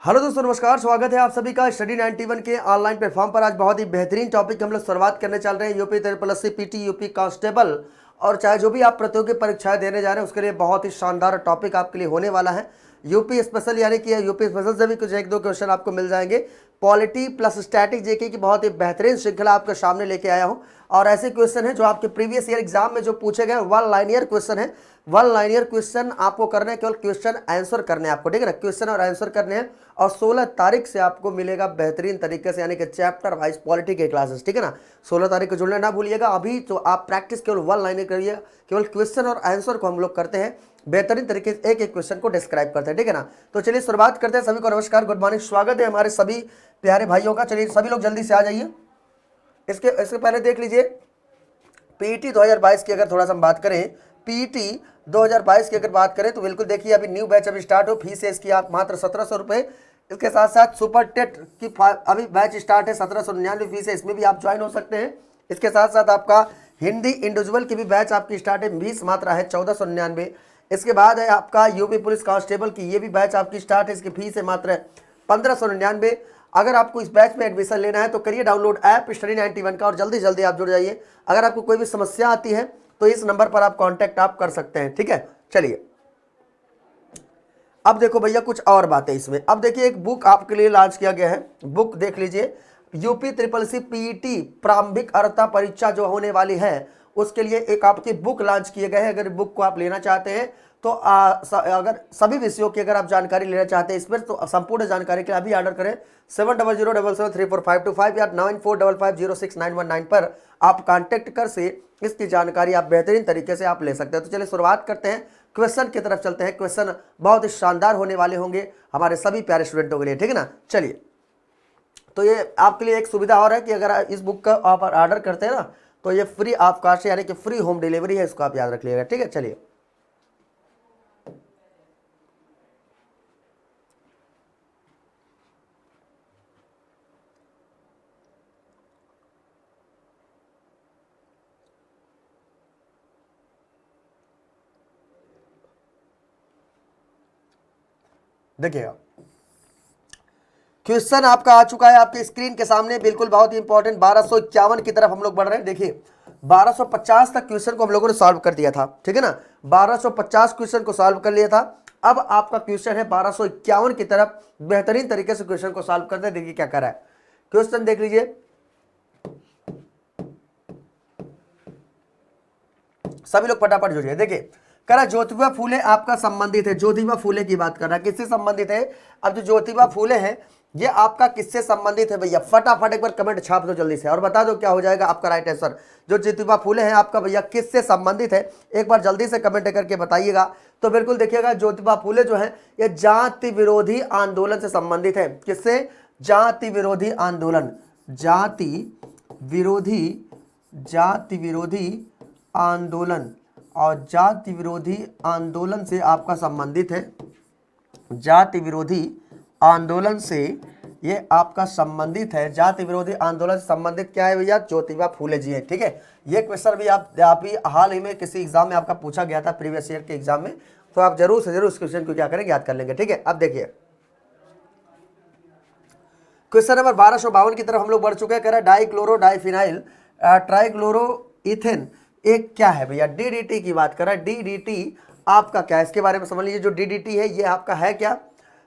Hello दोस्तों, नमस्कार। स्वागत है आप सभी का स्टडी 91 के ऑनलाइन प्लेटफॉर्म पर। आज बहुत ही बेहतरीन टॉपिक हम लोग शुरुआत करने चल रहे हैं। UP triple PT, UP constable और चाहे जो भी आप प्रतियोगी परीक्षाएं देने जा रहे हैं उसके लिए बहुत ही शानदार टॉपिक आपके लिए होने वाला है। यूपी स्पेशल यानी कि यूपी स्पेशल से भी कुछ एक दो क्वेश्चन आपको मिल जाएंगे। पॉलिटी प्लस स्टैटिक जेके की बहुत ही बेहतरीन श्रृंखला आपके सामने लेके आया हूं। और ऐसे क्वेश्चन है जो आपके प्रीवियस ईयर एग्जाम में जो पूछे गए वन लाइनियर क्वेश्चन है। वन लाइनियर क्वेश्चन आपको करने हैं, केवल क्वेश्चन आंसर करने हैं आपको, ठीक है ना। क्वेश्चन और आंसर करने हैं और 16 तारीख से आपको मिलेगा बेहतरीन तरीके से, यानी कि चैप्टर वाइज पॉलिटी के क्लासेस, ठीक है ना। 16 तारीख को जुड़ना ना भूलिएगा। अभी तो आप प्रैक्टिस केवल वन लाइनर करिए, केवल क्वेश्चन और आंसर को हम लोग करते हैं बेहतरीन तरीके से, एक एक क्वेश्चन को डिस्क्राइब करते हैं, ठीक है ना। तो चलिए शुरुआत करते हैं। सभी को नमस्कार, गुड मॉर्निंग, स्वागत है हमारे सभी प्यारे भाइयों का। चलिए सभी लोग जल्दी से आ जाइए। इसके पहले देख लीजिए पीईटी 2022 की अगर थोड़ा सा हम बात करें, पीईटी 2022 की अगर बात करें तो बिल्कुल देखिए अभी न्यू बैच अभी स्टार्ट हो। फीस है इसकी आप मात्र 1700 रुपये। इसके साथ साथ सुपर टेट की अभी बैच स्टार्ट है, 1799 फीस है, इसमें भी आप ज्वाइन हो सकते हैं। इसके साथ साथ आपका हिंदी इंडिविजुअल की भी बैच आपकी स्टार्ट है, फीस मात्र है 1499। इसके बाद है आपका यूपी पुलिस कांस्टेबल की, ये भी बैच आपकी स्टार्ट है, इसकी फीस है मात्र 1599। अगर आपको इस बैच में एडमिशन लेना है तो करिए डाउनलोड ऐप स्टडी 91 का और जल्दी जल्दी आप जुड़ जाइए। अगर आपको कोई भी समस्या आती है तो इस नंबर पर आप कांटेक्ट आप कर सकते हैं, ठीक है। चलिए अब देखो भैया कुछ और बातें इसमें। अब देखिए एक बुक आपके लिए लॉन्च किया गया है, बुक देख लीजिए। यूपी ट्रिपल पीईटी प्रारंभिक अर्हता परीक्षा जो होने वाली है उसके लिए एक आपकी बुक लॉन्च किए गए हैं। अगर बुक को आप लेना चाहते हैं तो अगर सभी विषयों की अगर आप जानकारी लेना चाहते हैं इस पर तो संपूर्ण जानकारी के लिए अभी ऑर्डर करें 7007734525 या 9455069119 पर आप कांटेक्ट कर से इसकी जानकारी आप बेहतरीन तरीके से आप ले सकते हैं। तो चलिए शुरुआत करते हैं, क्वेश्चन की तरफ चलते हैं। क्वेश्चन बहुत ही शानदार होने वाले होंगे हमारे सभी प्यारे स्टूडेंटों के लिए, ठीक है ना। चलिए तो ये आपके लिए एक सुविधा और है कि अगर इस बुक का आप ऑर्डर करते हैं ना तो ये फ्री ऑफ कॉस्ट यानी कि फ्री होम डिलीवरी है, इसको आप याद रख लीजिएगा, ठीक है। चलिए देखिएगा क्वेश्चन आपका आ चुका है आपके स्क्रीन के सामने, बिल्कुल बहुत ही इंपॉर्टेंट। 1251 की तरफ हम लोग बढ़ रहे हैं। देखिए 1250 तक क्वेश्चन को हम लोगों ने सॉल्व कर दिया था, ठीक है ना। 1250 क्वेश्चन को सॉल्व कर लिया था। अब आपका क्वेश्चन है 1251 की तरफ, बेहतरीन तरीके से क्वेश्चन को सॉल्व करते हैं। देखिए क्या कर रहा है क्वेश्चन, देख लीजिए। सभी लोग फटाफट जुड़िए। देखिए कह रहा ज्योतिबा फूले आपका संबंधित है, ज्योतिबा फूले की बात कर रहा है, किससे संबंधित है। अब जो ज्योतिबा फूले हैं ये आपका किससे संबंधित है भैया, फटाफट एक बार कमेंट छाप दो जल्दी से और बता दो क्या हो जाएगा आपका राइट आंसर। जो ज्योतिबा फूले हैं आपका भैया किससे संबंधित है, एक बार जल्दी से कमेंट करके बताइएगा। तो बिल्कुल देखिएगा ज्योतिबा फूले जो है ये जाति विरोधी आंदोलन से संबंधित है। किससे, जाति विरोधी आंदोलन, जाति विरोधी आंदोलन, और जाति विरोधी आंदोलन से आपका संबंधित है। जाति विरोधी आंदोलन से ये आपका संबंधित है। जाति विरोधी आंदोलन से संबंधित क्या है भैया, ज्योतिबा फूले जी है, ठीक है। ये क्वेश्चन भी आप ही हाल ही में किसी एग्जाम में आपका पूछा गया था, प्रीवियस ईयर के एग्जाम में, तो आप जरूर से जरूर इस क्वेश्चन को क्या करेंगे, याद कर लेंगे, ठीक है। अब देखिए क्वेश्चन नंबर 1252 की तरफ हम लोग बढ़ चुके हैं। कह रहा है डाइक्लोरो डाइफिनाइल ट्राइक्लोरो इथेन एक क्या है भैया, डीडीटी की बात कर रहा है। डीडीटी आपका क्या है, इसके बारे में समझ लीजिए। जो डीडीटी है ये आपका है क्या,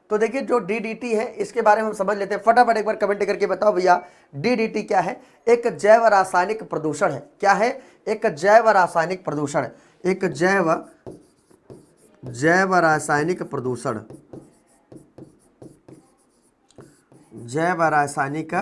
तो देखिए जो डीडीटी है इसके बारे में हम समझ लेते हैं। फटाफट एक बार कमेंट करके बताओ भैया डीडीटी क्या है। एक जैव रासायनिक प्रदूषण है। क्या है, एक जैव रासायनिक प्रदूषण, एक जैव रासायनिक प्रदूषण, जैव रासायनिक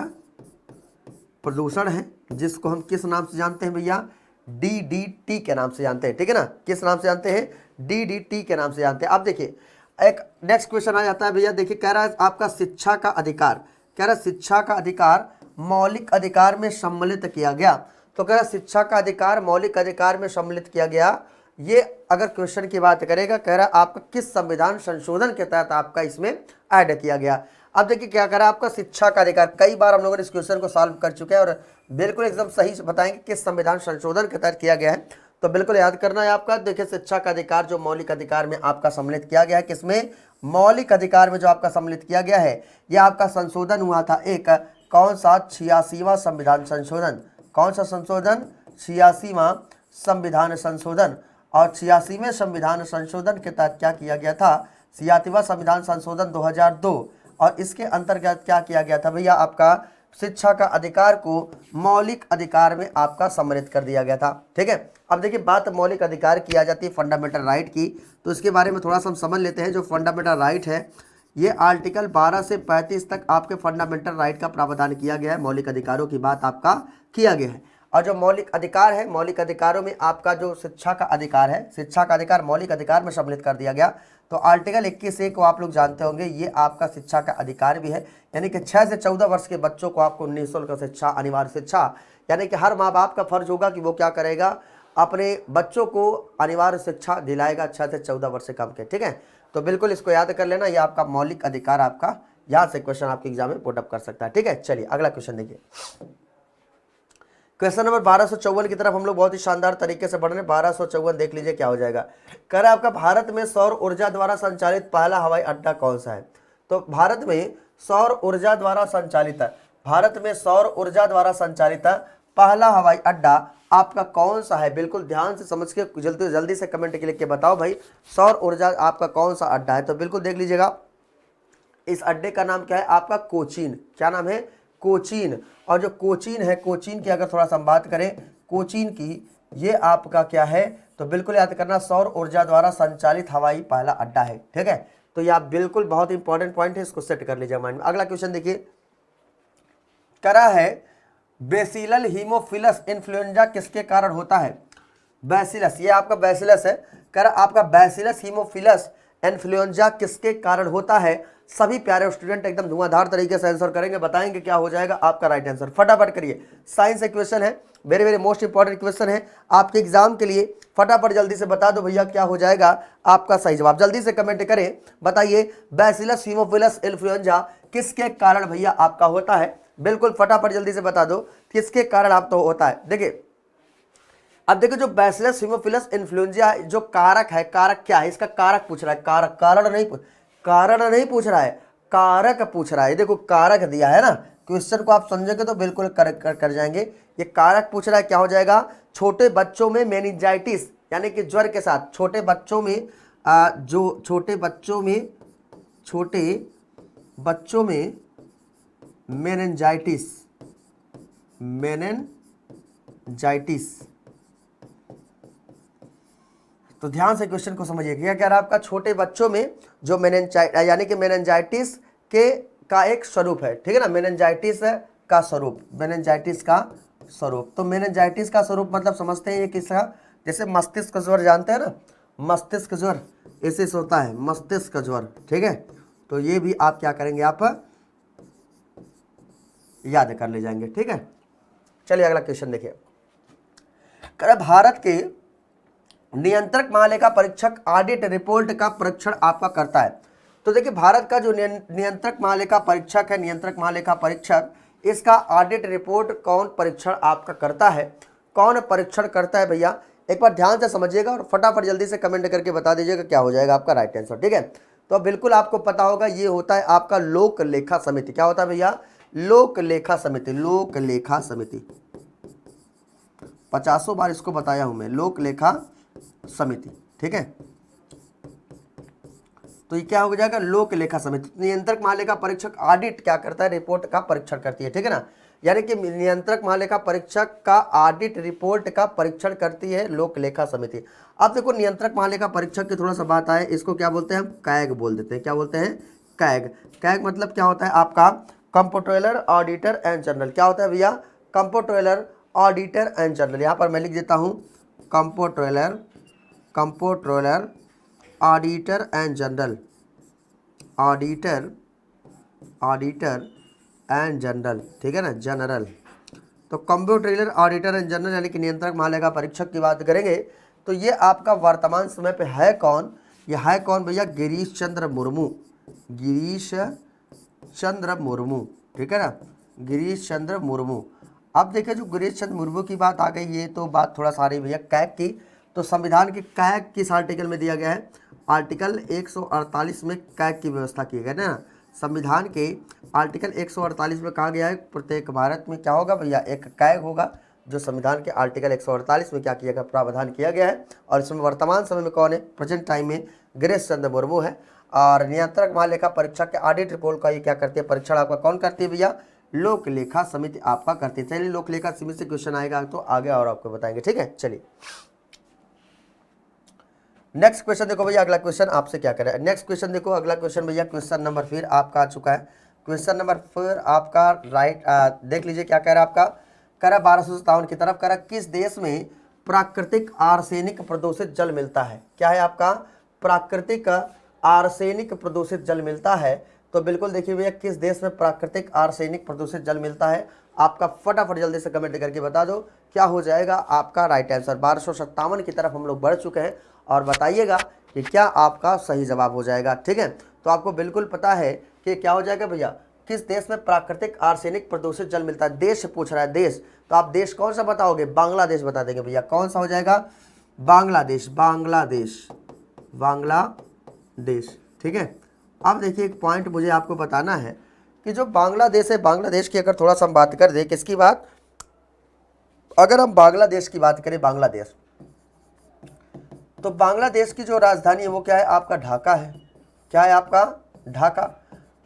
प्रदूषण है, जिसको हम किस नाम से जानते हैं भैया, डीडीटी के नाम से जानते हैं, ठीक है ना। किस नाम से जानते हैं, डीडीटी के नाम से जानते हैं। अब देखिए एक नेक्स्ट क्वेश्चन आ जाता है भैया। देखिए कह रहा है आपका शिक्षा का अधिकार, कह रहा है शिक्षा का अधिकार मौलिक अधिकार में सम्मिलित किया गया। तो कह रहा है शिक्षा का अधिकार मौलिक अधिकार में सम्मिलित किया गया। ये अगर क्वेश्चन की बात करेगा, कह रहा है आपका किस संविधान संशोधन के तहत आपका इसमें ऐड किया गया। अब देखिए क्या कह रहा है आपका शिक्षा का अधिकार, कई बार हम लोगों ने इस क्वेश्चन को सॉल्व कर चुके हैं और बिल्कुल एकदम सही बताएंगे किस संविधान संशोधन के तहत किया गया है। तो बिल्कुल याद करना है आपका। देखिए शिक्षा का अधिकार जो मौलिक अधिकार में आपका सम्मिलित किया गया है, किसमें, मौलिक अधिकार में जो आपका सम्मिलित किया गया है, यह आपका संशोधन हुआ था एक, कौन सा, 86वां संविधान संशोधन। कौन सा संशोधन, 86वां संविधान संशोधन। और 86वें संविधान संशोधन के तहत क्या किया गया था, 86वां संविधान संशोधन 2002, और इसके अंतर्गत क्या किया गया था भैया, आपका शिक्षा का अधिकार को मौलिक अधिकार में आपका सम्मिलित कर दिया गया था। ठीक है, अब देखिए बात मौलिक अधिकार की आ जाती है फंडामेंटल राइट की, तो इसके बारे में थोड़ा सा हम समझ लेते हैं। जो फंडामेंटल राइट है, ये आर्टिकल 12 से 35 तक आपके फंडामेंटल राइट का प्रावधान किया गया है, मौलिक अधिकारों की बात आपका किया गया है। और जो मौलिक अधिकार है, मौलिक अधिकारों में आपका जो शिक्षा का अधिकार है, शिक्षा का अधिकार मौलिक अधिकार में सम्मिलित कर दिया गया। तो आर्टिकल 21A को आप लोग जानते होंगे, ये आपका शिक्षा का अधिकार भी है, यानी कि 6 से 14 वर्ष के बच्चों को आपको निःशुल्क शिक्षा, अनिवार्य शिक्षा, यानी कि हर माँ बाप का फर्ज होगा कि वो क्या करेगा, अपने बच्चों को अनिवार्य शिक्षा दिलाएगा 6 से 14 वर्ष से कम के। ठीक है, तो बिल्कुल इसको याद कर लेना, ये आपका मौलिक अधिकार आपका यहाँ से क्वेश्चन आपके एग्जाम में पुट अप कर सकता है। ठीक है, चलिए अगला क्वेश्चन देखिए। क्वेश्चन नंबर 1254 की तरफ हम लोग बहुत ही शानदार तरीके से बढ़ रहे हैं। 1254 देख लीजिए क्या हो जाएगा। कह रहा है आपका भारत में सौर ऊर्जा द्वारा संचालित पहला हवाई अड्डा कौन सा है। तो भारत में सौर ऊर्जा द्वारा संचालित, भारत में सौर ऊर्जा द्वारा संचालित पहला हवाई अड्डा आपका कौन सा है। बिल्कुल ध्यान से समझ के जल्दी से कमेंट के लिख के बताओ भाई, सौर ऊर्जा आपका कौन सा अड्डा है। तो बिल्कुल देख लीजिएगा, इस अड्डे का नाम क्या है आपका, कोचीन। क्या नाम है, कोचीन। और जो कोचीन है, कोचीन की अगर थोड़ा सा हम बात करें, कोचीन की, ये आपका क्या है, तो बिल्कुल याद करना, सौर ऊर्जा द्वारा संचालित हवाई पहला अड्डा है। ठीक है, तो ये आप बिल्कुल बहुत इंपॉर्टेंट पॉइंट है, इसको सेट कर लीजिए माइंड में। अगला क्वेश्चन देखिए, करा है बेसिलस हीमोफिलस इन्फ्लुएंजा किसके कारण होता है। बैसिलस, ये आपका बैसिलस है, करा आपका बैसिलस हीमोफिलस इन्फ्लुएंजा किसके कारण होता है। सभी प्यारे स्टूडेंट एकदम धुआंधार तरीके से आंसर करेंगे, बताएंगे क्या हो जाएगा आपका राइट आंसर। फटाफट करिए, साइंस से क्वेश्चन है, very very most important question है आपके एग्जाम के लिए। फटाफट जल्दी से बता दो भैया क्या हो जाएगा आपका सही जवाब, जल्दी से कमेंट करें, बताइए बैसिलस हीमोफिलस इन्फ्लुएंजा किसके कारण भैया आपका होता है। बिल्कुल फटाफट जल्दी से बता दो किसके कारण आप तो होता है। देखिए अब देखो, जो बैसिलस हीमोफिलस इन्फ्लुएंजा जो कारक है, कारक क्या है, इसका कारक पूछ रहा है, कारक, कारण नहीं पूछ रहा है, कारक पूछ रहा है। देखो कारक दिया है ना, क्वेश्चन को आप समझेंगे तो बिल्कुल कर जाएंगे। ये कारक पूछ रहा है, क्या हो जाएगा, छोटे बच्चों में मेनिंजाइटिस यानी कि ज्वर के साथ, छोटे बच्चों में छोटे बच्चों में मेनिंजाइटिस, तो ध्यान से क्वेश्चन को समझिए। क्या कह रहा है आपका, छोटे बच्चों में जो यानी कि मेनिंजाइटिस के का एक स्वरूप है। ठीक है ना, मेनिंजाइटिस का स्वरूप, मेनिंजाइटिस का स्वरूप। तो मेनिंजाइटिस का स्वरूप मतलब समझते हैं ये किसका, जैसे मस्तिष्क ज्वर जानते हैं ना, मस्तिष्क ज्वर ऐसे होता है, मस्तिष्क ज्वर। ठीक है, तो ये भी आप क्या करेंगे, आप याद कर ले जाएंगे। ठीक है, चलिए अगला क्वेश्चन देखिए। भारत के नियंत्रक महालेखा परीक्षक ऑडिट रिपोर्ट का परीक्षण आपका करता है। तो देखिए भारत का जो नियंत्रक महालेखा परीक्षक है, नियंत्रक महालेखा परीक्षक, इसका ऑडिट रिपोर्ट कौन परीक्षण आपका करता है, कौन परीक्षण करता है भैया, एक बार ध्यान से समझिएगा और फटाफट जल्दी से कमेंट करके बता दीजिएगा क्या हो जाएगा आपका राइट आंसर। ठीक है, तो बिल्कुल आपको पता होगा, ये होता है आपका लोक लेखा समिति। क्या होता है भैया, लोक लेखा समिति, लोक लेखा समिति। 50 बार इसको बताया हूं मैं, लोक लेखा समिति। ठीक है, तो ये क्या हो जाएगा, लोक लेखा समिति। नियंत्रक महालेखा परीक्षक ऑडिट क्या करता है, रिपोर्ट का परीक्षण करती है। ठीक है ना, यानी कि नियंत्रक महालेखा परीक्षक का ऑडिट रिपोर्ट का परीक्षण करती है लोक लेखा समिति। अब देखो नियंत्रक महालेखा परीक्षक की थोड़ा सा बात आए, इसको क्या बोलते हैं हम, कैग बोल देते हैं। क्या बोलते हैं, कैग। कैग मतलब क्या होता है आपका, कंप्ट्रोलर ऑडिटर एंड जनरल। क्या होता है भैया, कंप्ट्रोलर ऑडिटर एंड जनरल। यहाँ पर मैं लिख देता हूँ comptroller auditor and general, auditor and general. ठीक है ना, जनरल। तो कंप्ट्रोलर ऑडिटर एंड जनरल यानी कि नियंत्रक महालेखा परीक्षक की बात करेंगे तो ये आपका वर्तमान समय पे है कौन, ये है कौन भैया, गिरीश चंद्र मुर्मू, गिरीश चंद्र मुर्मू। ठीक है ना, गिरीश चंद्र मुर्मू। अब देखिए जो गिरीश चंद्र मुर्मू की बात आ गई, ये तो बात थोड़ा सारी भैया कैग की, तो संविधान के कैग किस आर्टिकल में दिया गया है, आर्टिकल 148 में कैग की व्यवस्था की गई ना, संविधान के आर्टिकल 148 में कहा गया है प्रत्येक भारत में क्या होगा भैया, एक कैग होगा, जो संविधान के आर्टिकल 148 में क्या किया गया, प्रावधान किया गया है। और इसमें वर्तमान समय में कौन है, प्रेजेंट टाइम में गिरीश चंद्र मुर्मू है। और नियंत्रक महालेखा परीक्षक के ऑडिट रिपोर्ट का ये क्या करती है, परीक्षण आपका कौन करती है भैया, लोक लेखा समिति आपका करती है। चलिए लोक लेखा समिति से क्वेश्चन आएगा तो आगे और आपको बताएंगे, ठीक है। चलिए नेक्स्ट क्वेश्चन देखो भैया, अगला क्वेश्चन आपसे क्या करें, नेक्स्ट क्वेश्चन देखो, अगला क्वेश्चन भैया क्वेश्चन नंबर फिर आपका आ चुका है। क्वेश्चन नंबर फिर आपका राइट देख लीजिए क्या कह रहा है आपका, करा 1257 की तरफ, करा किस देश में प्राकृतिक आर्सेनिक प्रदूषित जल मिलता है, क्या है आपका, प्राकृतिक आर्सेनिक प्रदूषित जल मिलता है। तो बिल्कुल देखिए भैया किस देश में प्राकृतिक आर्सेनिक प्रदूषित जल मिलता है, आपका फटाफट जल्दी से कमेंट करके बता दो क्या हो जाएगा आपका राइट आंसर। 1257 की तरफ हम लोग बढ़ चुके हैं और बताइएगा कि क्या आपका सही जवाब हो जाएगा, ठीक है। तो आपको बिल्कुल पता है कि क्या हो जाएगा भैया, किस देश में प्राकृतिक आर्सेनिक प्रदूषित जल मिलता है, देश पूछ रहा है देश, तो आप देश कौन सा बताओगे, बांग्लादेश बता देंगे भैया, कौन सा हो जाएगा, बांग्लादेश, बांग्लादेश, बांग्लादेश, ठीक है। अब देखिए एक पॉइंट मुझे आपको बताना है कि जो बांग्लादेश है, बांग्लादेश की अगर थोड़ा सा हम बात कर दें, किसकी बात, अगर हम बांग्लादेश की बात करें, बांग्लादेश, तो बांग्लादेश की जो राजधानी है वो क्या है आपका, ढाका है, क्या है आपका, ढाका।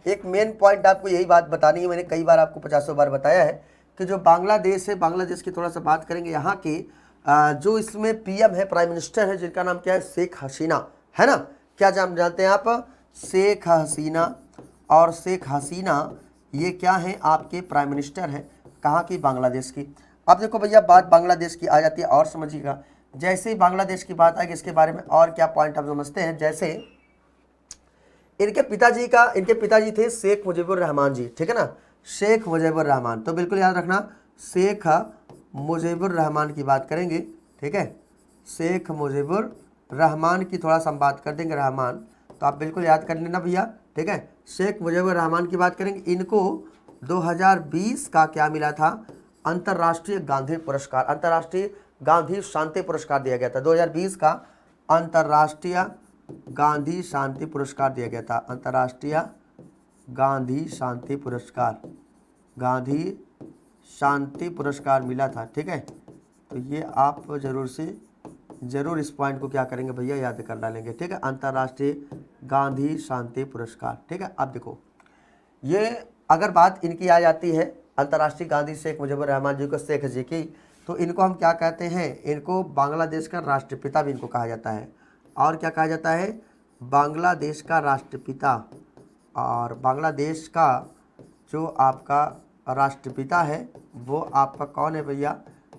एक मेन पॉइंट आपको यही बात बतानी है, मैंने कई बार आपको 50 बार बताया है कि जो बांग्लादेश है, बांग्लादेश की थोड़ा सा बात करेंगे, यहाँ की जो इसमें पीएम है, प्राइम मिनिस्टर है, जिनका नाम क्या है, शेख हसीना, है ना, क्या जानते हैं आप, शेख हसीना। और शेख हसीना ये क्या है आपके प्राइम मिनिस्टर हैं, कहाँ की, बांग्लादेश की। अब देखो भैया बात बांग्लादेश की आ जाती है और समझिएगा, जैसे ही बांग्लादेश की बात आएगी इसके बारे में और क्या पॉइंट हम समझते हैं, जैसे इनके पिताजी थे शेख मुजीबुर रहमान जी, ठीक है ना, शेख मुजीबुर रहमान, तो बिल्कुल याद रखना शेख मुजीबुर रहमान की बात करेंगे, ठीक है, शेख मुजीबुर रहमान की थोड़ा सा हम बात कर देंगे, रहमान, तो आप बिल्कुल याद कर लेना भैया, ठीक है। शेख मुजीबुर रहमान की बात करेंगे, इनको 2020 का क्या मिला था, अंतर्राष्ट्रीय गांधी पुरस्कार, अंतर्राष्ट्रीय गांधी शांति पुरस्कार दिया गया था, 2020 का अंतर्राष्ट्रीय गांधी शांति पुरस्कार दिया गया था, अंतर्राष्ट्रीय गांधी शांति पुरस्कार, गांधी शांति पुरस्कार मिला था, ठीक है। तो ये आप जरूर इस पॉइंट को क्या करेंगे भैया, याद कर डालेंगे, ठीक है, अंतर्राष्ट्रीय गांधी शांति पुरस्कार, ठीक है। अब देखो ये अगर बात इनकी आ जाती है, अंतर्राष्ट्रीय गांधी शेख मुजीबुर रहमान जी को, शेख जी की, तो इनको हम क्या कहते हैं, इनको बांग्लादेश का राष्ट्रपिता भी इनको कहा जाता है, और क्या कहा जाता है, बांग्लादेश का राष्ट्रपिता। और बांग्लादेश का जो आपका राष्ट्रपिता है वो आपका कौन है भैया,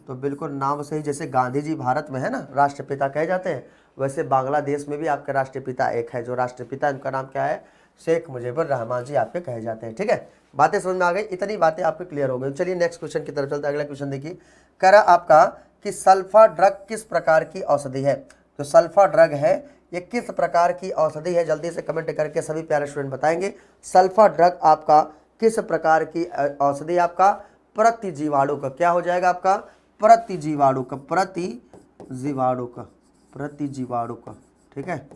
तो बिल्कुल नाम से ही जैसे गांधी जी भारत में है ना राष्ट्रपिता कहे जाते हैं, वैसे बांग्लादेश में भी आपके राष्ट्रपिता एक है, जो राष्ट्रपिता इनका नाम क्या है, शेख मुजीबुर रहमान जी आपके कहे जाते हैं, ठीक है। बातें समझ में आ गई, इतनी बातें आपको क्लियर हो गई। चलिए नेक्स्ट क्वेश्चन की तरफ चलते हैं। अगला क्वेश्चन देखिए, करा आपका कि सल्फा ड्रग किस प्रकार की औषधि है, तो सल्फा ड्रग है ये किस प्रकार की औषधि है, जल्दी से कमेंट करके सभी प्यारे स्टूडेंट बताएंगे, सल्फा ड्रग आपका किस प्रकार की औषधि, आपका प्रतिजीवाणु का, क्या हो जाएगा आपका, प्रतिजीवाणु का, प्रतिजीवाणु का, प्रतिजीवाणु का, ठीक है।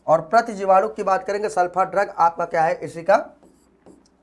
और प्रतिजीवाणु की बात करेंगे, सल्फा ड्रग आपका क्या है, इसी का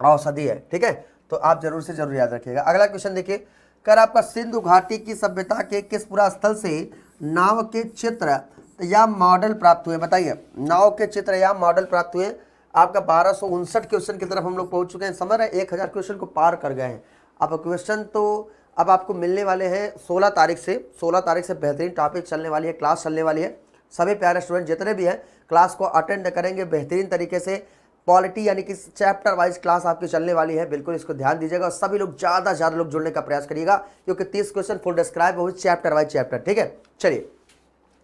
औषधि है, ठीक है। तो आप जरूर से जरूर याद रखिएगा। अगला क्वेश्चन देखिए, कर आपका सिंधु घाटी की सभ्यता के किस पूरा स्थल से नाव के चित्र या मॉडल प्राप्त हुए, बताइए, नाव के चित्र या मॉडल प्राप्त हुए। आपका 1259 क्वेश्चन की तरफ हम लोग पहुंच चुके हैं, समझ रहे 1000 क्वेश्चन को पार कर गए हैं। अब क्वेश्चन तो अब आपको मिलने वाले हैं 16 तारीख से बेहतरीन टॉपिक चलने वाली है, क्लास चलने वाली है। सभी प्यारे स्टूडेंट जितने भी हैं क्लास को अटेंड करेंगे बेहतरीन तरीके से, पॉलिटी यानी कि चैप्टर वाइज क्लास आपकी चलने वाली है, बिल्कुल इसको ध्यान दीजिएगा। और सभी लोग ज़्यादा से ज़्यादा लोग जुड़ने का प्रयास करिएगा, क्योंकि 30 क्वेश्चन फुल डिस्क्राइब हो चैप्टर वाइज चैप्टर, ठीक है। चलिए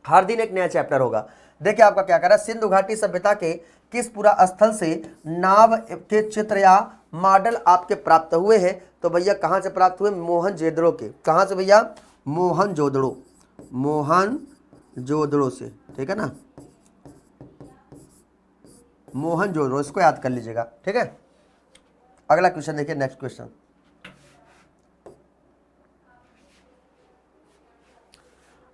हर दिन एक नया चैप्टर होगा। देखिए आपका क्या कह रहा है, सिंधु घाटी सभ्यता के किस पूरा स्थल से नाव के चित्र या मॉडल आपके प्राप्त हुए हैं, तो भैया कहाँ से प्राप्त हुए, मोहनजोदड़ो के, कहाँ से भैया, मोहनजोदड़ो से, ठीक है ना, मोहनजोदड़ो, इसको याद कर लीजिएगा, ठीक है। अगला क्वेश्चन देखिए, नेक्स्ट क्वेश्चन,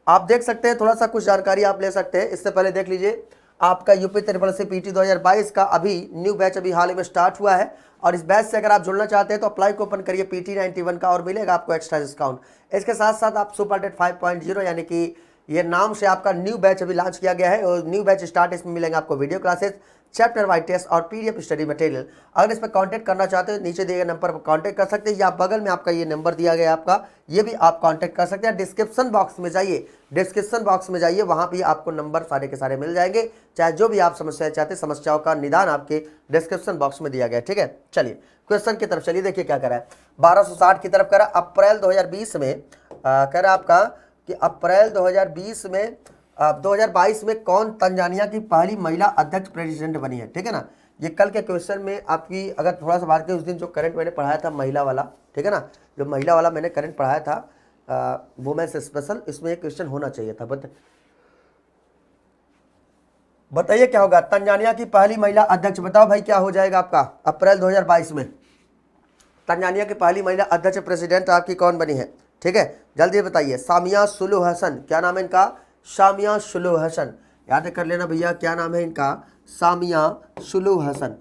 आप देख सकते हैं, थोड़ा सा कुछ जानकारी आप ले सकते हैं। इससे पहले देख लीजिए, आपका यूपी SSC PT 2022 का अभी न्यू बैच अभी हाल ही में स्टार्ट हुआ है, और इस बैच से अगर आप जुड़ना चाहते हैं तो अप्लाई को ओपन करिए PT91 का, और मिलेगा आपको एक्स्ट्रा डिस्काउंट। इसके साथ साथ आप सुपरटेट 5.0 यानी कि ये नाम से आपका न्यू बैच अभी लॉन्च किया गया है, और न्यू बैच स्टार्ट, इसमें मिलेंगे आपको video classes, chapter wise test और PDF स्टडी मटेरियल। अगर इस पर कांटेक्ट करना चाहते हो नीचे दिए गए नंबर पर कांटेक्ट कर सकते हैं, या बगल में आपका ये नंबर दिया गया है आपका, ये भी आप कांटेक्ट कर सकते हैं। डिस्क्रिप्शन बॉक्स में जाइए, डिस्क्रिप्शन बॉक्स में जाइए, वहाँ भी आपको नंबर सारे के सारे मिल जाएंगे। चाहे जो भी आप समस्याएं चाहते हैं, समस्याओं का निदान आपके डिस्क्रिप्शन बॉक्स में दिया गया है। ठीक है, चलिए क्वेश्चन की तरफ चलिए। देखिए क्या करा है, 1260 की तरफ करा। अप्रैल 2020 में कह रहा आपका कि अप्रैल 2020 में 2022 में कौन तंजानिया की पहली महिला अध्यक्ष प्रेसिडेंट बनी है। ठीक है ना, ये कल के क्वेश्चन में आपकी अगर थोड़ा सा बात करें, उस दिन जो करंट मैंने पढ़ाया था महिला वाला, ठीक है ना, जो महिला वाला मैंने करंट पढ़ाया था वुमेन्स स्पेशल, इसमें एक क्वेश्चन होना चाहिए था। बताइए क्या होगा, तंजानिया की पहली महिला अध्यक्ष, बताओ भाई क्या हो जाएगा आपका अप्रैल 2022 में तंजानिया की पहली महिला अध्यक्ष प्रेसिडेंट आपकी कौन बनी है। ठीक है, जल्दी बताइए। सामिया सुलूह हसन, क्या नाम है इनका, सामिया सुलूह हसन, याद कर लेना भैया, क्या नाम है इनका, सामिया सुलूह हसन।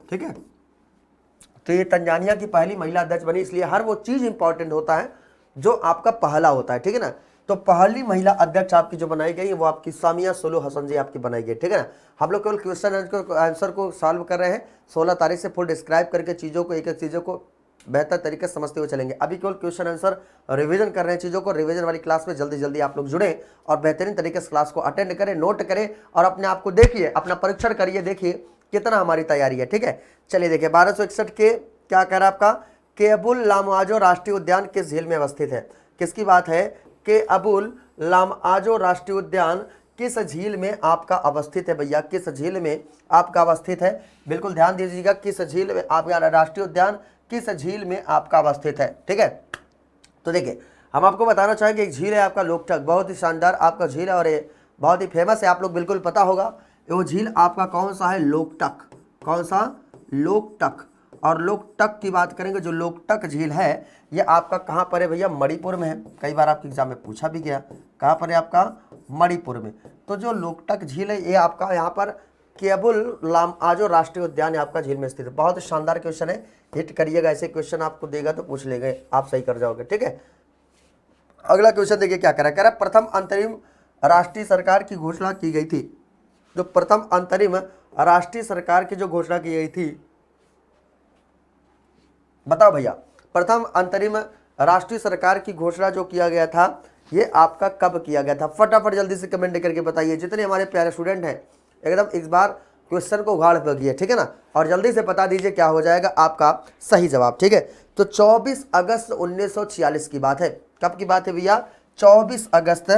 ठीक है, तो ये तंजानिया की पहली महिला अध्यक्ष बनी, इसलिए हर वो चीज इंपॉर्टेंट होता है जो आपका पहला होता है। ठीक है ना, तो पहली महिला अध्यक्ष आपकी जो बनाई गई है वो आपकी सामिया सुलूह हसन जी आपकी बनाई गई। ठीक है ना, हम लोग केवल क्वेश्चन आंसर को सॉल्व कर रहे हैं। 16 तारीख से फुल डिस्क्राइब करके चीज़ों को, एक एक चीज़ों को बेहतर तरीके से समझते हुए चलेंगे। अभी केवल क्वेश्चन आंसर रिवीजन कर रहे हैं चीज़ों को। रिवीजन वाली क्लास में जल्दी जल्दी आप लोग जुड़े और बेहतरीन तरीके से क्लास को अटेंड करें, नोट करें और अपने आप को देखिए, अपना परीक्षण करिए, देखिए कितना हमारी तैयारी है। ठीक है, चलिए देखिए 1261 के क्या कह रहा है आपका, केबुल लामआजो राष्ट्रीय उद्यान किस झील में अवस्थित है। किसकी बात है, के अबुल लामआजो राष्ट्रीय उद्यान किस झील में आपका अवस्थित है भैया, किस झील में आपका अवस्थित है। बिल्कुल ध्यान दीजिएगा, किस झील में आपका राष्ट्रीय उद्यान किस झील में आपका अवस्थित है। ठीक है, तो देखिए हम आपको बताना चाहेंगे, एक झील है आपका लोकटक, बहुत ही शानदार आपका झील है और ये बहुत ही फेमस है, आप लोग बिल्कुल पता होगा। वो झील आपका कौन सा है, लोकटक, कौन सा, लोकटक। और लोकटक की बात करेंगे, जो लोकटक झील है ये आपका कहाँ पर है भैया, मणिपुर में है। कई बार आपके एग्जाम में पूछा भी गया, कहाँ पर है आपका, मणिपुर में। तो जो लोकटक झील है ये आपका यहाँ पर केबुल लामआजो राष्ट्रीय उद्यान आपका झील में स्थित है। बहुत शानदार क्वेश्चन है, हिट करिएगा, ऐसे क्वेश्चन आपको देगा तो पूछ लेंगे, आप सही कर जाओगे। ठीक है, अगला क्वेश्चन देखिए क्या कह रहा है, प्रथम अंतरिम राष्ट्रीय सरकार की घोषणा की गई थी। जो प्रथम अंतरिम राष्ट्रीय सरकार की जो घोषणा की गई थी, बताओ भैया, प्रथम अंतरिम राष्ट्रीय सरकार की घोषणा जो किया गया था ये आपका कब किया गया था। फटाफट जल्दी से कमेंट करके बताइए, जितने हमारे प्यारे स्टूडेंट हैं एकदम इस बार क्वेश्चन को उघाड़ लगिए। ठीक है ना, और जल्दी से बता दीजिए क्या हो जाएगा आपका सही जवाब। ठीक है, तो 24 अगस्त 1946 की बात है। कब की बात है भैया, 24 अगस्त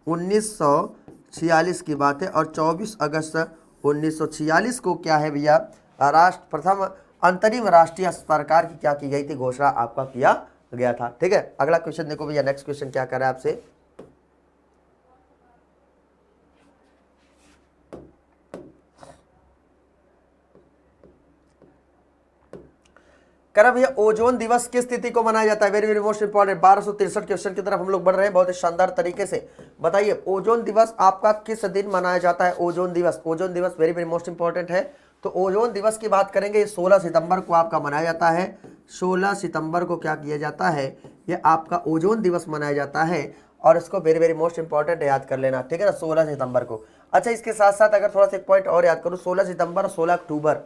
1946 की बात है। और 24 अगस्त 1946 को क्या है भैया, प्रथम अंतरिम राष्ट्रीय सरकार की क्या की गई थी, घोषणा आपका किया गया था। ठीक है, अगला क्वेश्चन देखो भैया, नेक्स्ट क्वेश्चन क्या कर रहा है आपसे, कह रहा भैया ओजोन दिवस किस तिथि को मनाया जाता है। Very very most important, 1263 question की तरफ हम लोग बढ़ रहे हैं बहुत ही शानदार तरीके से। बताइए ओजोन दिवस आपका किस दिन मनाया जाता है। ओजोन दिवस, ओजोन दिवस वेरी वेरी मोस्ट इंपॉर्टेंट है। तो ओजोन दिवस की बात करेंगे, 16 सितंबर को आपका मनाया जाता है। 16 सितंबर को क्या किया जाता है, ये आपका ओजोन दिवस मनाया जाता है। और इसको वेरी वेरी मोस्ट इंपॉर्टेंट याद कर लेना। ठीक है ना, 16 सितंबर को। अच्छा, इसके साथ साथ अगर थोड़ा सा एक पॉइंट और याद करूँ, 16 सितंबर और 16 अक्टूबर,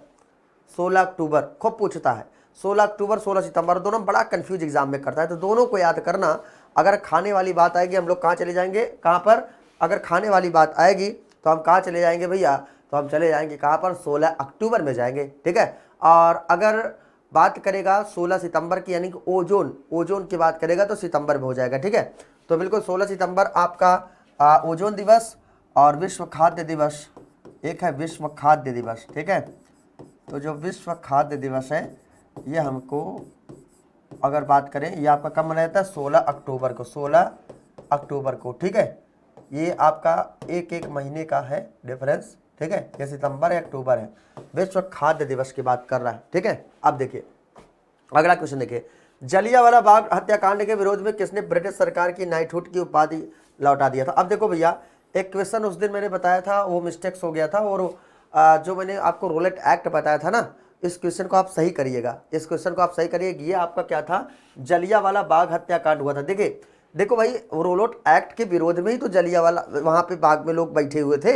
16 अक्टूबर खूब पूछता है। 16 अक्टूबर 16 सितंबर दोनों बड़ा कंफ्यूज एग्जाम में करता है, तो दोनों को याद करना। अगर खाने वाली बात आएगी हम लोग कहाँ चले जाएंगे, कहाँ पर, अगर खाने वाली बात आएगी तो हम कहाँ चले जाएंगे भैया, तो हम चले जाएंगे कहाँ पर, 16 अक्टूबर में जाएंगे। ठीक है, और अगर बात करेगा 16 सितंबर की यानी कि ओजोन, ओजोन की बात करेगा तो सितंबर में हो जाएगा। ठीक है, तो बिल्कुल 16 सितंबर आपका ओजोन दिवस और विश्व खाद्य दिवस, एक है विश्व खाद्य दिवस। ठीक है, तो जो विश्व खाद्य दिवस है ये हमको अगर बात करें ये आपका कब मनाया जाता है, 16 अक्टूबर को, 16 अक्टूबर को, ठीक है। ये आपका एक एक महीने का है डिफरेंस, ठीक है। ये सितंबर है अक्टूबर है। विश्व खाद्य दिवस की बात कर रहा है, ठीक है। अब देखिए अगला क्वेश्चन देखिए, जलियांवाला बाग हत्याकांड के विरोध में किसने ब्रिटिश सरकार की नाइटहुड की उपाधि लौटा दिया था। अब देखो भैया एक क्वेश्चन उस दिन मैंने बताया था वो मिस्टेक्स हो गया था, और जो मैंने आपको रोलेट एक्ट बताया था ना, इस क्वेश्चन को आप सही करिएगा, इस क्वेश्चन को आप सही करिएगा। ये आपका क्या था, जलियांवाला बाग हत्याकांड हुआ था। देखिए देखो भाई रोलेट एक्ट के विरोध में ही तो जलियांवाला वहाँ पे बाग में लोग बैठे हुए थे,